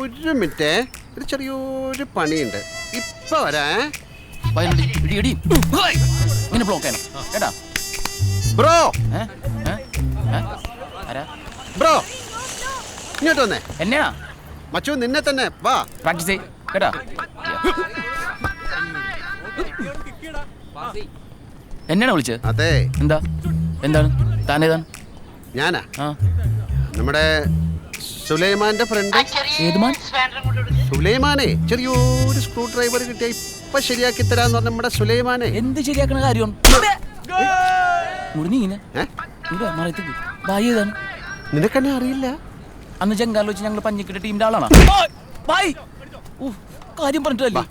ഒരു മിനിറ്റ്, ഒരു ചെറിയൊരു പണിയുണ്ട്, ഇപ്പൊ വരാ. ബ്രോ ബ്രോ ഇങ്ങോട്ട് വന്നേ. എന്നെയാ മച്ചു, നിന്നെ തന്നെ. വാ പ്രാക്ടീസ് കേട്ടാ. എന്നെയാണോ വിളിച്ചത്? അതെ. എന്താണ് താനേതാണ്? ഞാനാ നമ്മുടെ സുലൈമാന്റെ ഫ്രണ്ട്. സുലൈമാനെ ചെറിയൊരു സ്ക്രൂ ഡ്രൈവർ കിട്ടിയ ഇപ്പൊ ശരിയാക്കി തരാന്ന് പറഞ്ഞ നമ്മുടെ സുലൈമാനെ. എന്ത് ശരിയാക്കണ കാര്യം? നിനക്കെന്നെ അറിയില്ല? അന്ന് ജങ്കാറിൽ വെച്ച് ഞങ്ങൾ പഞ്ഞിക്കിട്ട ടീമിന്റെ ആളാണ്. കാര്യം പറഞ്ഞിട്ടല്ലേ.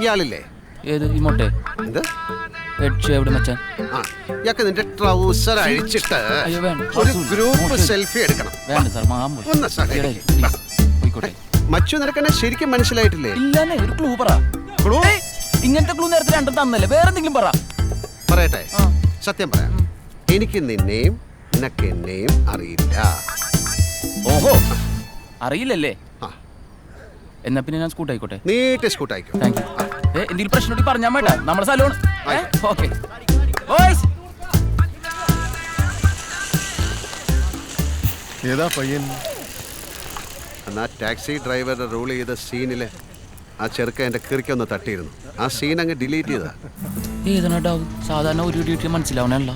ഇയാളില്ലേ? ഏത് ഈ മൊട്ടെ? എന്ത് എവിടെ മച്ചാൻ? ഇയാൾക്ക് നിന്റെ ട്രൗസർ അഴിച്ചിട്ട് ഒരു ഗ്രൂപ്പ് സെൽഫി എടുക്കണം. വേണ്ട സാർ, മച്ചു, നിനക്കെന്നെ ശരിക്കും മനസ്സിലായിട്ടില്ലേ? ഇല്ലാന്നേ, ഒരു ക്ലൂ പറ. ഇങ്ങനത്തെ ക്ലൂ നേരത്തെ രണ്ടും തന്നല്ലേ, വേറെ എന്തെങ്കിലും പറ. പറയട്ടെ, സത്യം പറയാം, എനിക്ക് നിന്നെയും നിനക്ക് എന്നെയും അറിയില്ല. ഓഹോ, അറിയില്ലല്ലേ? എന്നാ പിന്നെ ഞാൻ സ്കൂട്ട് ആയിക്കോട്ടെ. നീട്ടി സ്കൂട്ട് ആയിക്കോ. Thank you. എന്തെങ്കിലും പ്രശ്നം പറഞ്ഞാൽ വേണ്ട, നമ്മുടെ സ്ഥലമാണ്. ഓക്കെ. ഏതാ പയ്യൻ? എന്നാ ടാക്സി ഡ്രൈവറുടെ റൂൾ ചെയ്ത സീനില് ആ ചെറുക്ക എന്റെ കിറിക്കൊന്ന് തട്ടിയിരുന്നു. ആ സീൻ അങ്ങ് ഡിലീറ്റ് ചെയ്താ. ഏതാണ് സാധാരണ ഒരു മനസ്സിലാവണല്ലോ.